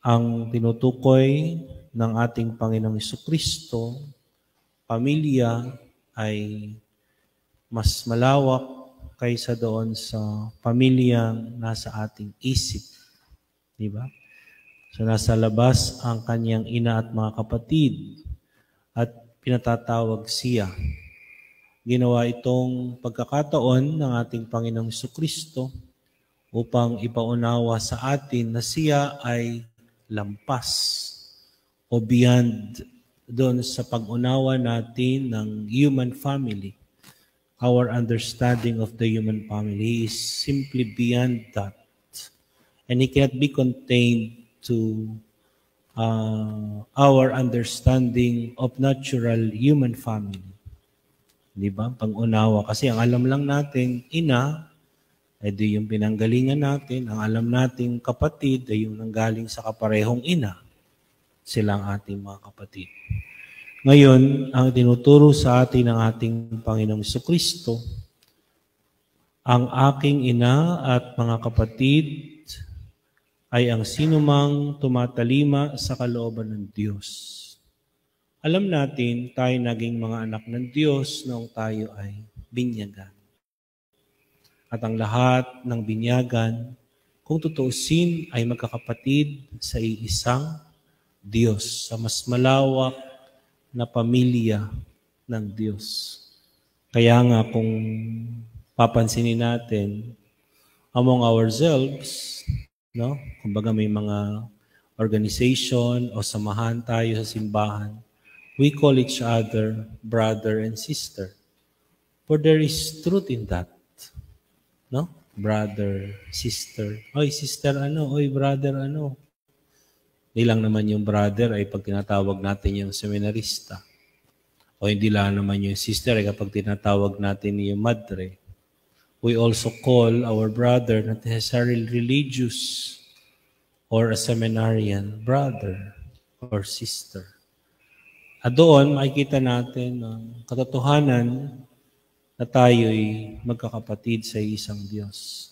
Ang tinutukoy ng ating Panginoong Jesucristo, pamilya, ay mas malawak kaysa doon sa pamilyang nasa ating isip. Di ba? So nasa labas ang kanyang ina at mga kapatid at pinatatawag siya. Ginawa itong pagkakataon ng ating Panginoong Jesucristo upang ipaunawa sa atin na siya ay lampas o beyond doon sa pag-unawa natin ng human family. Our understanding of the human family is simply beyond that. And it cannot be contained to our understanding of natural human family. Di ba? Pag-unawa. Kasi ang alam lang natin, ina, ay di yung pinanggalingan natin. Ang alam natin, kapatid, ay yung nanggaling sa kaparehong ina. Sila ang ating mga kapatid. Ngayon, ang tinuturo sa atin ng ating Panginoong Jesucristo, ang aking ina at mga kapatid ay ang sinumang tumatalima sa kalooban ng Diyos. Alam natin, tayo naging mga anak ng Diyos noong tayo ay binyagan. At ang lahat ng binyagan, kung tutuusin, ay magkakapatid sa iisang Diyos, sa mas malawak na pamilya ng Diyos. Kaya nga kung papansinin natin, among ourselves, no? Kumbaga may mga organization o samahan tayo sa simbahan, we call each other brother and sister. For there is truth in that. No? Brother, sister. Oy, sister ano? Oy, brother ano? Hindi lang naman yung brother ay pag tinatawag natin yung seminarista. O hindi lang naman yung sister ay kapag tinatawag natin yung madre. We also call our brother not necessarily religious or a seminarian, brother or sister. At doon makikita natin ang katotohanan na tayo'y magkakapatid sa isang Diyos.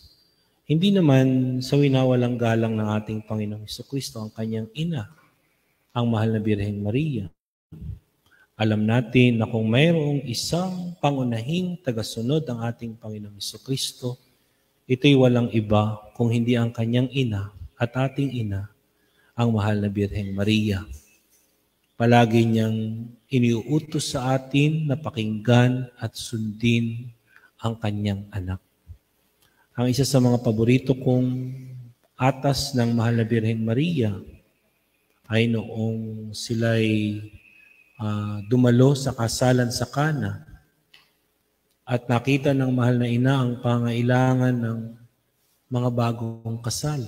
Hindi naman sa winawalang galang ng ating Panginoong Jesucristo ang kanyang ina, ang mahal na Birheng Maria. Alam natin na kung mayroong isang pangunahing tagasunod ng ating Panginoong Jesucristo, ito'y walang iba kung hindi ang kanyang ina at ating ina, ang mahal na Birheng Maria. Palagi niyang iniuutos sa atin na pakinggan at sundin ang kanyang anak. Ang isa sa mga paborito kong atas ng mahal na Birheng Maria ay noong sila'y dumalo sa kasalan sa Kana at nakita ng mahal na ina ang pangailangan ng mga bagong kasal.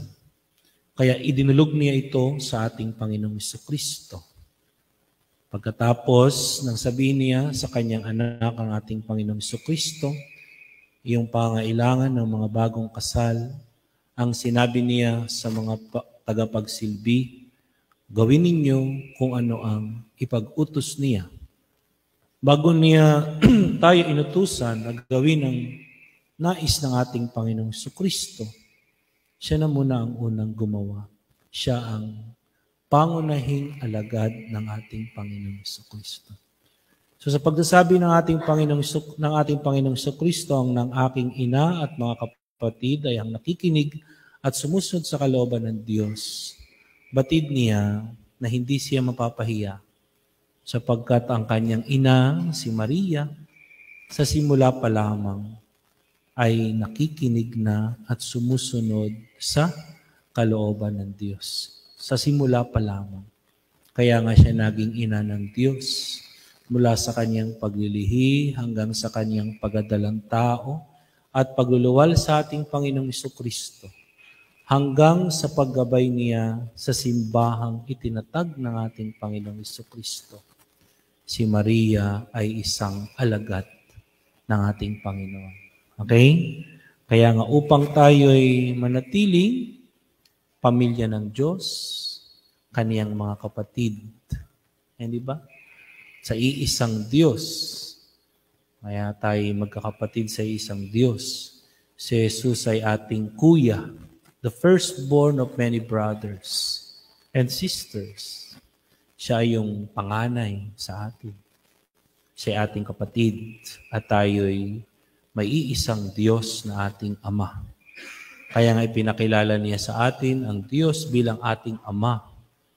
Kaya idinulog niya ito sa ating Panginoong Jesucristo. Pagkatapos nang sabihin niya sa kanyang anak ang ating Panginoong Jesucristo, yung pangailangan ng mga bagong kasal, ang sinabi niya sa mga tagapagsilbi, gawin ninyo kung ano ang ipag-utos niya. Bago niya tayo inutusan na gawin ang nais ng ating Panginoong Jesucristo, siya na muna ang unang gumawa. Siya ang pangunahing alagad ng ating Panginoong Jesucristo. So sa pagsasabi ng ating Panginoong Jesucristo ang ng aking ina at mga kapatid ay ang nakikinig at sumusunod sa kalooban ng Diyos, batid niya na hindi siya mapapahiya sapagkat ang kanyang ina, si Maria, sa simula pa lamang ay nakikinig na at sumusunod sa kalooban ng Diyos. Sa simula pa lamang. Kaya nga siya naging ina ng Diyos mula sa kanyang paglilihi hanggang sa kanyang pagdadalang tao at pagluluwal sa ating Panginoong Jesucristo hanggang sa paggabay niya sa simbahang itinatag ng ating Panginoong Jesucristo. Si Maria ay isang alagad ng ating Panginoon. Okay? Kaya nga upang tayo'y manatiling pamilya ng Diyos, kaniyang mga kapatid. Hindi ba? Sa iisang Diyos. Kaya tayo magkakapatid sa isang Diyos. Si Jesus ay ating kuya, the firstborn of many brothers. and sisters. Siya ay yung panganay sa atin. Siya ay ating kapatid at tayo'y may iisang Diyos na ating Ama. Kaya nga ipinakilala niya sa atin ang Diyos bilang ating Ama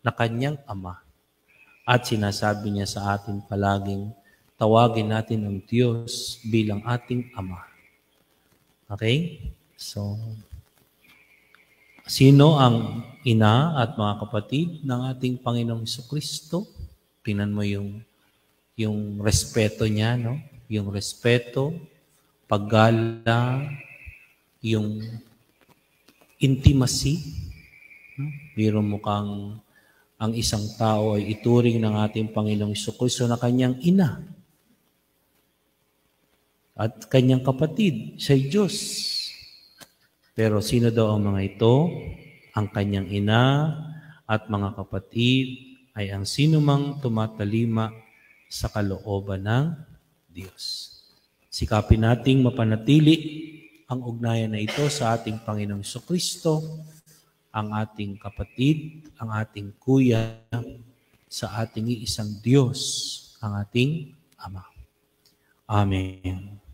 na kanyang Ama. At sinasabi niya sa atin palaging tawagin natin ang Diyos bilang ating Ama. Okay? So, sino ang ina at mga kapatid ng ating Panginoong Jesucristo? Tingnan mo yung respeto niya, no? Yung respeto, paggalang, yung intimacy. Biro mo kang ang isang tao ay ituring ng ating Panginoong Jesucristo na kanyang ina at kanyang kapatid, siya'y Diyos. Pero sino daw ang mga ito? Ang kanyang ina at mga kapatid ay ang sinumang tumatalima sa kalooban ng Diyos. Sikapin nating mapanatili ang ugnayan na ito sa ating Panginoong Jesucristo, ang ating kapatid, ang ating kuya, sa ating iisang Diyos, ang ating Ama. Amen.